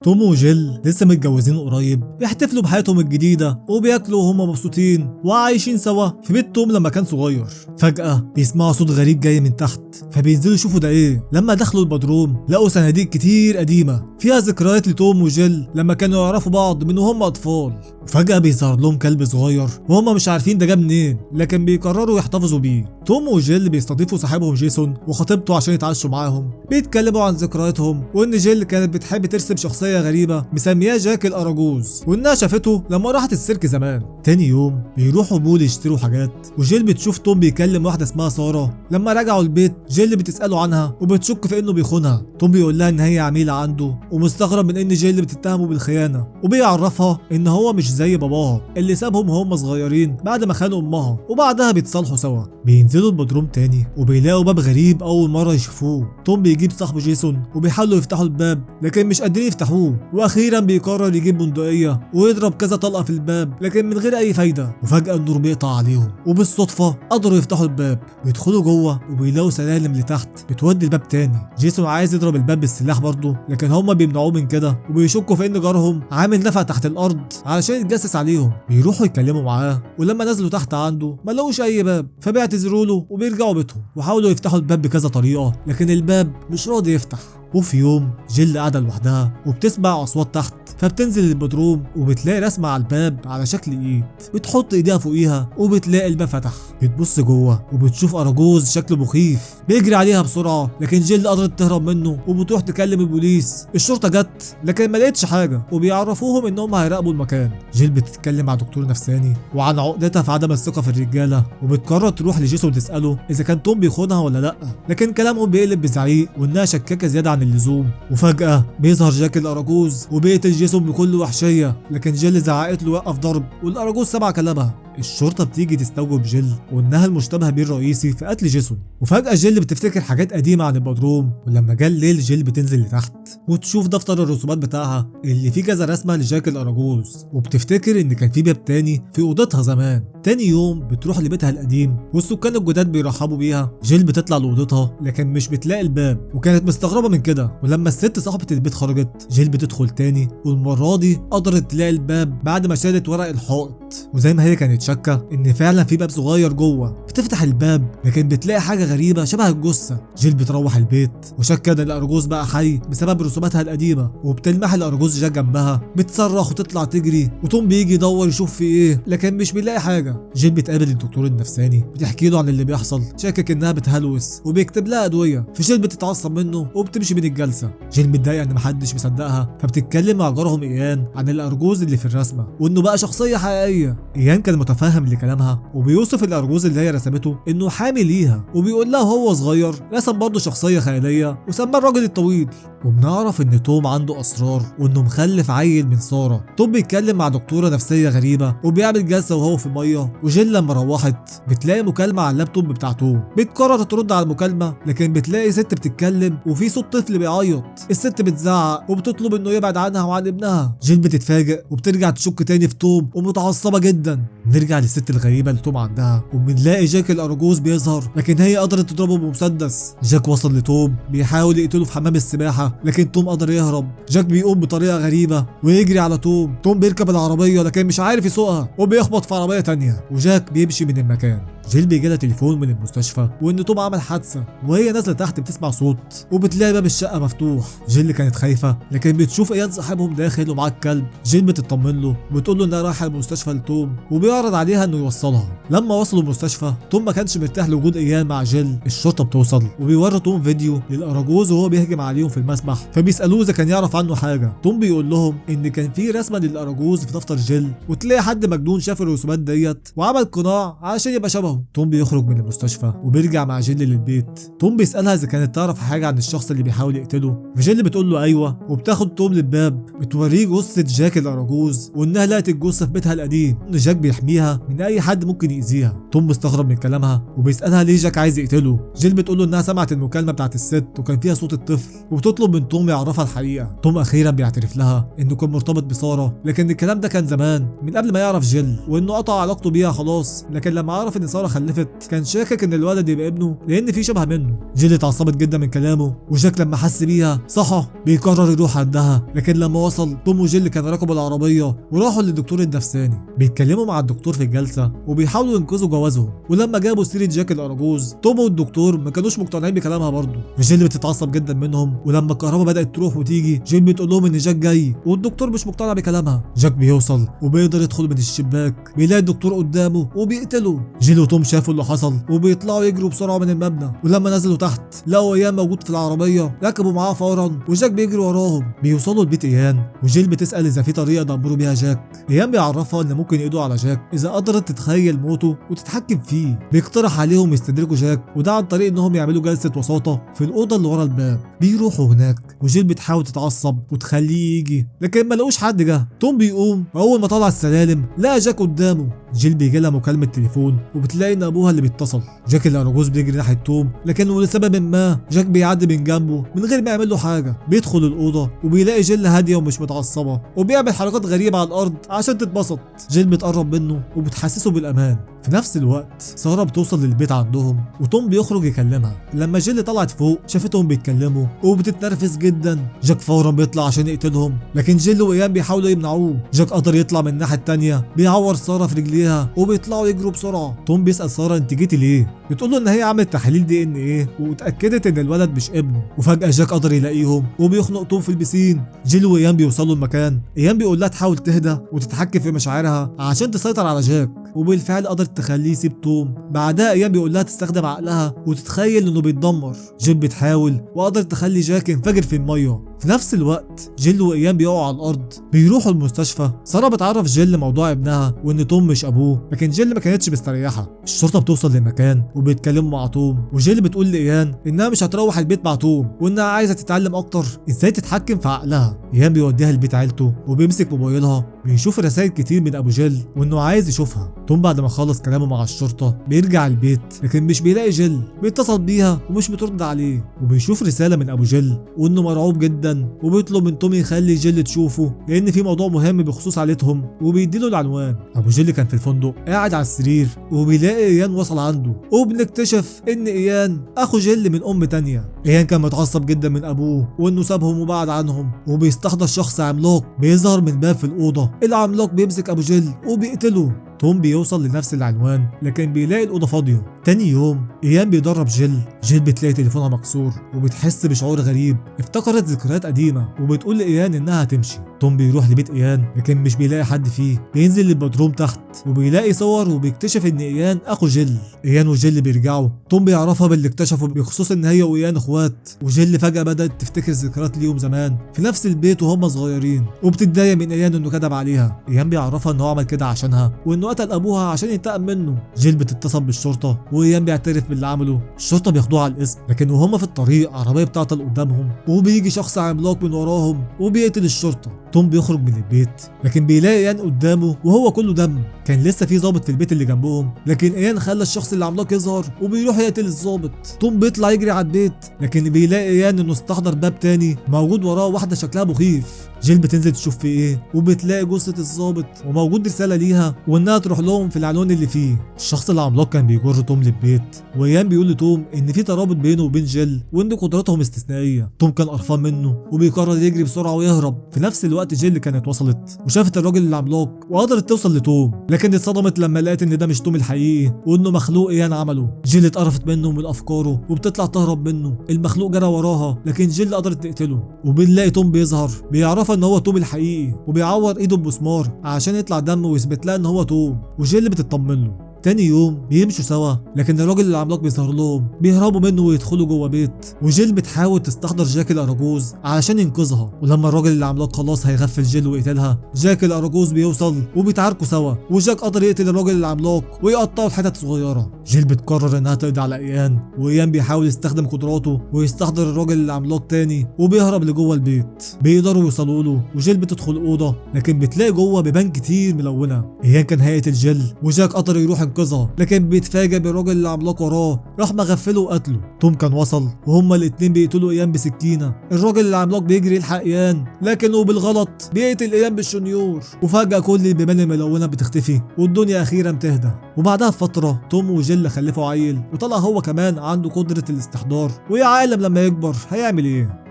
توم وجيل لسه متجوزين قريب، بيحتفلوا بحياتهم الجديدة وبياكلوا وهم مبسوطين وعايشين سوا في بيت توم لما كان صغير. فجأة بيسمعوا صوت غريب جاي من تحت، فبينزلوا يشوفوا ده ايه. لما دخلوا البدروم لقوا صناديق كتير قديمة فيها ذكريات لتوم وجيل لما كانوا يعرفوا بعض من وهم أطفال. وفجأة بيظهر لهم كلب صغير وهم مش عارفين ده جه منين، لكن بيقرروا يحتفظوا بيه. توم وجيل بيستضيفوا صاحبهم جيسون وخطيبته عشان يتعشوا معاهم. بيتكلموا عن ذكرياتهم وان جيل كانت بتحب ترسم شخصية غريبة مسمياه جاك الأراجوز، وانها شافته لما راحت السيرك زمان. تاني يوم بيروحوا مول يشتروا حاجات، وجيل بتشوف توم بيكلم واحدة اسمها سارة. لما رجعوا البيت جيل بتسأله عنها وبتشك في انه بيخونها. توم بيقول لها ان هي عميلة عنده ومستغرب من ان جيل بتتهمه بالخيانة، وبيعرفها ان هو مش زي باباها اللي سابهم وهم صغيرين بعد ما خانوا امها، وبعدها بيتصالحوا سوا. بينزلوا البدروم تاني وبيلاقوا باب غريب اول مرة يشوفوه. توم بيجيب صاحبه جيسون وبيحاولوا يفتحوا الباب لكن مش قادرين يفتحوه، واخيرا بيقرر يجيب بندقية ويضرب كذا طلقة في الباب لكن من غير اي فايدة. وفجأة النور بيقطع عليهم وبالصدفة قدروا يفتحوا الباب. بيدخلوا جوه وبيلاقوا سلالم لتحت بتودي الباب تاني. جيسون عايز يضرب الباب بالسلاح برضه لكن هما بيمنعوه من كده، وبيشكوا في ان جارهم عامل نفق تحت الارض علشان يتجسس عليهم. بيروحوا يتكلموا معاه، ولما نزلوا تحت عنده ما لقوش اي باب، فبيعتذروا له وبيرجعوا بيتهم. وحاولوا يفتحوا الباب بكذا طريقة لكن الباب مش راضي يفتح. وفي يوم جيل قاعدة لوحدها وبتسمع أصوات تحت، فبتنزل البدروم وبتلاقي رسمة على الباب على شكل ايد. بتحط ايديها فوقيها وبتلاقي الباب فتح. بتبص جوه وبتشوف أراجوز شكله مخيف بيجري عليها بسرعة، لكن جيل قدرت تهرب منه وبتروح تكلم البوليس. الشرطة جت لكن ما لقيتش حاجة، وبيعرفوهم انهم هيراقبوا المكان. جيل بتتكلم مع دكتور نفساني وعن عقدتها في عدم الثقة في الرجالة، وبتقرر تروح لجيسون تسأله إذا كان توم بيخونها ولا لأ، لكن كلامهم بيقلب بزعيق وإنها شكاكة زيادة عن اللزوم. وفجأة بيظهر جاك الأراجوز وبيقتل جيسون بكل وحشية، لكن جيل زعقت له وقف ضرب والأراجوز سمع كلامها. الشرطة بتيجي تستوجب جيل وإنها المشتبه بيه الرئيسي في قتل جيسون. وفجأة جيل بتفتكر حاجات قديمة عن البدروم، ولما جه الليل جيل بتنزل لتحت وتشوف دفتر الرسومات بتاعها اللي فيه كذا رسمة لجاك الأراجوز، وبتفتكر إن كان في باب تاني في أوضتها زمان. تاني يوم بتروح لبيتها القديم والسكان الجداد بيرحبوا بيها. جيل بتطلع لأوضتها لكن مش بتلاقي الباب، وكانت مستغربة من كده. ولما الست صاحبة البيت خرجت جيل بتدخل تاني، والمرة دي قدرت تلاقي الباب بعد ما شالت ورق الحائط. وزي ما هي كانت شاكة ان فعلا في باب صغير جوه. بتفتح الباب لكن بتلاقي حاجة غريبة شبه الجثة. جيل بتروح البيت وشاكة ان الأرجوز بقى حي بسبب رسوماتها القديمة، وبتلمح الأرجوز جا جنبها. بتصرخ وتطلع تجري، وتوم بيجي يدور يشوف في ايه لكن مش بيلاقي حاجة. جيل بتقابل الدكتور النفساني بتحكي له عن اللي بيحصل، شاكك انها بتهلوس وبيكتب لها ادوية. فجيل بتتعصب منه وبتمشي من الجلسة. جيل متضايقة ان محدش مصدقها، فبتتكلم مع جارهم ايان عن الأرجوز اللي في الرسمة وانه بقى شخصية حقيقية. ايان كان متفهم لكلامها وبيوصف الأرجوز اللي هي رسمته انه حامي ليها، وبيقول لها هو صغير رسم برضه شخصية خيالية وسماه الراجل الطويل. وبنعرف ان توم عنده اسرار وانه مخلف عيل من سارة. توم بيتكلم مع دكتورة نفسية غريبة وبيعمل جلسة وهو في مية. وجيل لما روحت بتلاقي مكالمة على اللابتوب بتاع توم. بتقرر ترد على المكالمة لكن بتلاقي ست بتتكلم وفي صوت طفل بيعيط. الست بتزعق وبتطلب انه يبعد عنها وعن ابنها. جيل بتتفاجئ وبترجع تشك تاني في توم ومتعصبة جدا. نرجع للست الغريبة اللي توم عندها وبنلاقي جاك الأراجوز بيظهر، لكن هي قدرت تضربه بمسدس. جاك وصل لتوم بيحاول يقتله في حمام السباحة لكن توم قدر يهرب. جاك بيقوم بطريقة غريبة ويجري على توم. توم بيركب العربية لكن مش عارف يسوقها وبيخبط في عربية تانية، وجاك بيمشي من المكان. جيل بيجيلها تليفون من المستشفى وان توم عمل حادثة، وهي نازلة تحت بتسمع صوت وبتلاقي باب الشقة مفتوح. جيل كانت خايفة لكن بتشوف اياد صاحبهم داخل ومعاه الكلب. جيل بتطمن له وبتقول له انها رايحة المستشفى لتوم، وبيعرض عليها انه يوصلها. لما وصلوا المستشفى توم ما كانش مرتاح لوجود اياد مع جيل. الشرطة بتوصل وبيوروا توم فيديو للأراجوز وهو بيهجم عليهم في المسبح، فبيسألوه اذا كان يعرف عنه حاجة. توم بيقول لهم ان كان في رسمة للأراجوز في دفتر جيل، وتلاقي حد مجنون شاف الرسومات ديت وعمل قناع عشان يبقى شبهه. توم بيخرج من المستشفى وبيرجع مع جيل للبيت. توم بيسألها اذا كانت تعرف حاجة عن الشخص اللي بيحاول يقتله، فجيل بتقول له ايوه، وبتاخد توم للباب بتوريه جثة جاك الأراجوز وانها لقت الجثة في بيتها القديم، ان جاك بيحميها من اي حد ممكن يأذيها. توم مستغرب من كلامها وبيسألها ليه جاك عايز يقتله. جيل بتقول له انها سمعت المكالمة بتاعت الست وكان فيها صوت الطفل، وبتطلب من توم يعرفها الحقيقة. توم اخيرا بيعترف لها انه كان مرتبط بسارة، لكن الكلام ده كان زمان من قبل ما يعرف جيل، وانه قطع علاقته بيها خلاص. لكن لما عرف ان سارة خلفت كان شاكك ان الولد يبقى ابنه لان في شبه منه. جيل اتعصبت جدا من كلامه، وجاك لما حس بيها صحى بيقرر يروح عندها، لكن لما وصل توم وجيل كان راكبوا العربيه وراحوا للدكتور النفساني. بيتكلموا مع الدكتور في الجلسه وبيحاولوا ينقذوا جوازهم، ولما جابوا سيره جاك الاراجوز توم والدكتور ما كانوش مقتنعين بكلامها برضه. جيل بتتعصب جدا منهم، ولما الكهرباء بدات تروح وتيجي جيل بتقول لهم ان جاك جاي والدكتور مش مقتنع بكلامها. جاك بيوصل وبيقدر يدخل من الشباك، بيلاقي الدكتور قدامه وبيقتله. جيل وتوم شافوا اللي حصل وبيطلعوا يجروا بسرعه من المبنى، ولما نزلوا تحت لقوا ايان موجود في العربيه، ركبوا معاه فورا وجاك بيجري وراهم. بيوصلوا لبيت ايان وجيل بتسال اذا في طريقه يدمروا بيها جاك. ايان بيعرفها ان ممكن يقضوا على جاك اذا قدرت تتخيل موته وتتحكم فيه. بيقترح عليهم يستدرجوا جاك، وده عن طريق انهم يعملوا جلسه وساطه في الاوضه اللي ورا الباب. بيروحوا هناك وجيل بتحاول تتعصب وتخليه يجي، لكن ما لقوش حد جه. توم بيقوم واول ما طلع السلالم لقى جاك قدامه. جيل بيجي لها مكالمه تليفون وبتلاقي ان ابوها اللي بيتصل. جاك الاراجوز بيجري ناحيه توم، لكن لسبب ما جاك بيعدي من جنبه من غير ما يعمل له حاجه. بيدخل الاوضه وبيلاقي جيل هاديه ومش متعصبه وبيعمل حركات غريبه على الارض عشان تتبسط. جيل بتقرب منه وبتحسسه بالامان. في نفس الوقت ساره بتوصل للبيت عندهم وتوم بيخرج يكلمها. لما جيل طلعت فوق شافتهم بيتكلموا وبتتنرفز جدا. جاك فورا بيطلع عشان يقتلهم، لكن جيل وايان بيحاولوا يمنعوه. جاك قدر يطلع من الناحيه الثانيه بيعور ساره في رجليها وبيطلعوا يجروا بسرعه. توم بيسال ساره انت جيتي ليه؟ بتقول له ان هي عملت تحليل دي ان ايه واتاكدت ان الولد مش ابنه. وفجاه جاك قدر يلاقيهم وبيخنق توم في البسين. جيل وايان بيوصلوا المكان. ايان بيقول لها تحاول تهدى وتتحكم في مشاعرها عشان تسيطر على جاك، وبالفعل قدرت تخليه يسيب توم. بعدها ايام بيقول لها تستخدم عقلها وتتخيل انه بيتدمر. جيل بتحاول وقدرت تخلي جاك ينفجر في الميه. في نفس الوقت جيل وايام بيقعوا على الارض. بيروحوا المستشفى. ساره بتعرف جيل موضوع ابنها وان توم مش ابوه، لكن جيل ما كانتش مستريحه. الشرطه بتوصل للمكان وبيتكلموا مع توم، وجيل بتقول لايان انها مش هتروح البيت مع توم وانها عايزه تتعلم اكتر ازاي تتحكم في عقلها. ايان بيوديها لبيت عيلته وبيمسك موبايلها بيشوف رسائل كتير من ابو جيل وانه عايز يشوفها. توم بعد ما خلص كلامه مع الشرطه بيرجع البيت، لكن مش بيلاقي جيل. بيتصل بيها ومش بترد عليه، وبيشوف رساله من ابو جيل وانه مرعوب جدا، وبيطلب من توم يخلي جيل تشوفه لان في موضوع مهم بخصوص عيلتهم، وبيديله العنوان. ابو جيل كان في الفندق قاعد على السرير وبيلاقي ايان وصل عنده، وبنكتشف ان ايان اخو جيل من ام تانية. ايان كان متعصب جدا من ابوه وانه سابهم وبعد عنهم، وبيستحضر شخص عملاق بيظهر من باب في الاوضه. العملاق بيمسك ابو جيل وبيقتله. توم بيوصل لنفس العنوان لكن بيلاقي الأوضة فاضية. تاني يوم إيان بيدرب جيل. جيل بتلاقي تليفونها مكسور وبتحس بشعور غريب، افتكرت ذكريات قديمة وبتقول لإيان إنها هتمشي. توم بيروح لبيت إيان لكن مش بيلاقي حد فيه. بينزل للبدروم تحت وبيلاقي صور وبيكتشف إن إيان أخو جيل. إيان وجيل بيرجعوا. توم بيعرفها باللي اكتشفوا بخصوص إن هي وإيان إخوات، وجيل فجأة بدأت تفتكر ذكريات ليهم زمان في نفس البيت وهم صغيرين، وبتتضايق من إيان إنه كذب عليها. إيان بيعرفها إن هو عمل كده عشانها وإنه قتل ابوها عشان ينتقم منه. جيل بتتصل بالشرطه وايام بيعترف باللي عمله. الشرطه بياخدوه على الاسم، لكن وهم في الطريق عربيه بتعطل قدامهم وبيجي شخص عملاق من وراهم وبيقتل الشرطه. توم بيخرج من البيت لكن بيلاقي ايان قدامه وهو كله دم. كان لسه في ضابط في البيت اللي جنبهم، لكن ايان خلى الشخص اللي عملاق يظهر وبيروح يقتل الضابط. توم بيطلع يجري على البيت لكن بيلاقي ايان انه استحضر باب تاني موجود وراه واحده شكلها مخيف. جيل بتنزل تشوف في ايه وبتلاقي جثه الضابط وموجود رساله ليها وانها تروح لهم في العنوان اللي فيه. الشخص العملاق كان بيجر توم للبيت، وايان بيقول لتوم ان في ترابط بينه وبين جيل وان قدراتهم استثنائيه. توم كان قرفان منه وبيقرر يجري بسرعه ويهرب. في نفس الوقت جيل كانت وصلت وشافت الراجل العملاق وقدرت توصل لتوم، لكن اتصدمت لما لقت ان ده مش توم الحقيقي وانه مخلوق ايان عمله. جيل اتقرفت منه ومن افكاره وبتطلع تهرب منه. المخلوق جرى وراها لكن جيل قدرت تقتله، وبنلاقي توم بيظهر بيعرفها ان هو توم الحقيقي وبيعور ايده بمسمار عشان يطلع دم ويثبت لها ان هو توم، وجيل بتطمن له. تاني يوم بيمشوا سوا لكن الراجل العملاق بيظهر لهم، بيهربوا منه ويدخلوا جوه بيت. وجيل بتحاول تستحضر جاك الاراجوز علشان ينقذها، ولما الراجل العملاق خلاص هيغفل جيل ويقتلها جاك الاراجوز بيوصل وبيتعاركوا سوا، وجاك قدر يقتل الراجل العملاق ويقطعه لحتت صغيره. جيل بتقرر انها تقضي على ايان، وايان بيحاول يستخدم قدراته ويستحضر الراجل العملاق تاني وبيهرب لجوه البيت. بيقدروا يوصلوا له وجيل بتدخل اوضه لكن بتلاقي جوه بيبان كتير ملونه. ايان كان هيقتل جيل وجاك قدر يروح ينقذها، لكن بيتفاجئ بالراجل العملاق وراه، راح مغفله وقتله. توم كان وصل وهما الاتنين بيقتلوا ايان بسكينه. الراجل العملاق بيجري يلحق ايان، لكنه بالغلط بيقتل ايان بالشنيور، وفجأة كل البيبان الملونة بتختفي والدنيا اخيرا تهدى. وبعدها بفترة توم وجيل خلفوا عيل، وطلع هو كمان عنده قدرة الاستحضار. ويا عالم لما يكبر هيعمل ايه؟